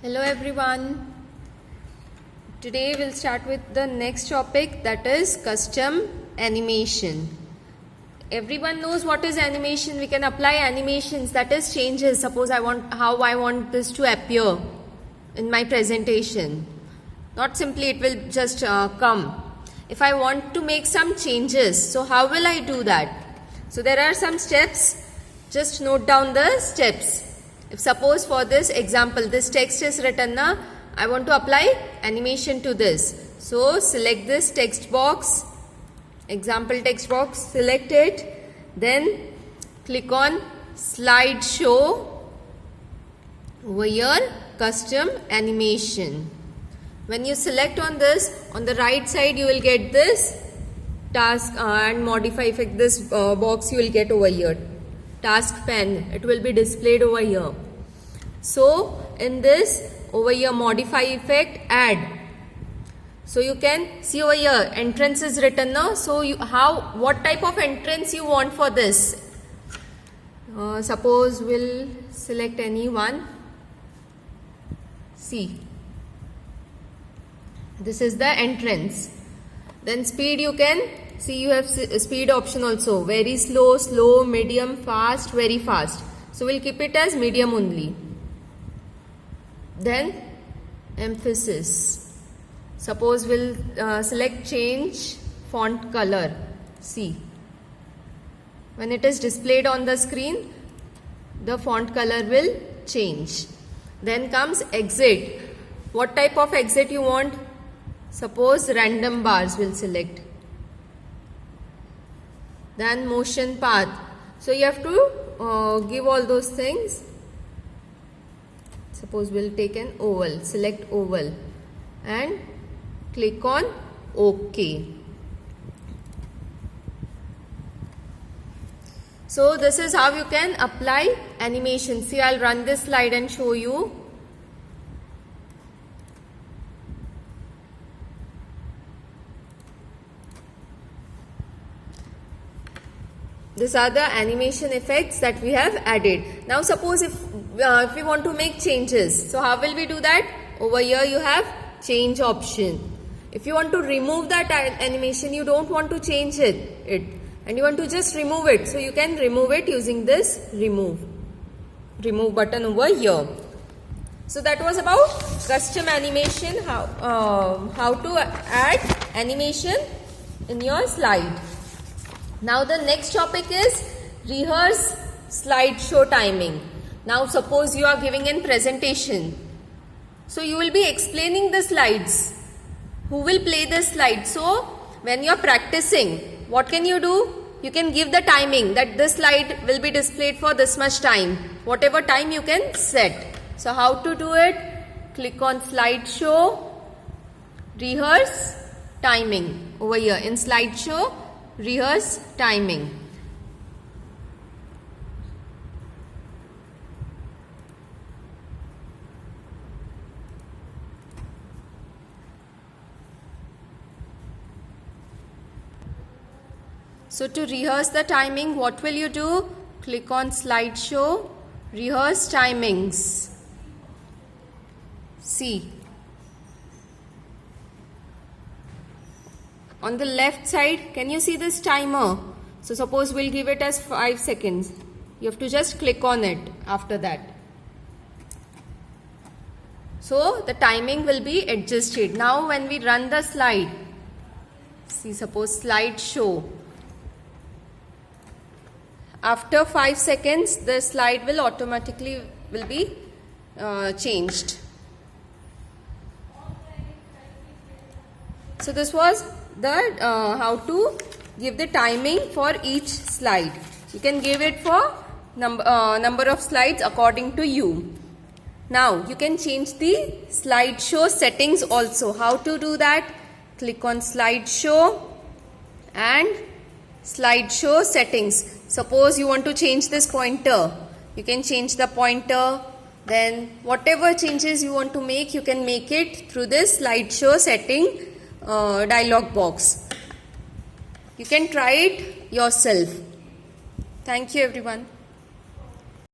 Hello everyone. Today we'll start with the next topic, that is custom animation. Everyone knows what is animation. We can apply animations, that is changes. Suppose I want this to appear in my presentation. Not simply it will just come. If I want to make some changes, so how will I do that? So there are some steps. Just note down the steps. If suppose for this example, this text is written now, I want to apply animation to this. So select this text box, example text box, select it, then click on slideshow, over here custom animation. When you select on this, on the right side you will get this task and modify effect, this box you will get over here. Task pen, it will be displayed over here. So in this, over here modify effect, add. So you can see over here entrance is written now. So what type of entrance you want for this? Suppose we'll select any one. See, this is the entrance. Then speed, you can see you have speed option also, very slow, slow, medium, fast, very fast. So we'll keep it as medium only. Then emphasis. Suppose we'll select change font color. See, when it is displayed on the screen, the font color will change. Then comes exit. What type of exit you want? Suppose random bars will select. Then motion path. So you have to give all those things. Suppose we'll take an oval, select oval and click on OK. So this is how you can apply animation. See, I'll run this slide and show you. These are the animation effects that we have added. Now suppose if we want to make changes, so how will we do that? Over here you have change option. If you want to remove that animation, you don't want to change it and you want to just remove it, so you can remove it using this remove button over here. So that was about custom animation, how to add animation in your slide. Now the next topic is rehearse slideshow timing. Now suppose you are giving a presentation. So you will be explaining the slides. Who will play the slide? So when you are practicing, what can you do? You can give the timing that this slide will be displayed for this much time. Whatever time you can set. So how to do it? Click on slideshow, rehearse timing. Over here in slideshow, rehearse timing. So to rehearse the timing, what will you do? Click on slideshow, rehearse timings. See. On the left side, can you see this timer? So suppose we'll give it as 5 seconds. You have to just click on it after that. So the timing will be adjusted. Now when we run the slide, see, suppose slideshow. After 5 seconds, the slide will automatically be changed. So this was the how to give the timing for each slide. You can give it for number of slides according to you. Now you can change the slideshow settings also. How to do that? Click on slideshow and slideshow settings. Suppose you want to change this pointer. You can change the pointer. Then whatever changes you want to make, you can make it through this slideshow setting dialog box. You can try it yourself. Thank you everyone.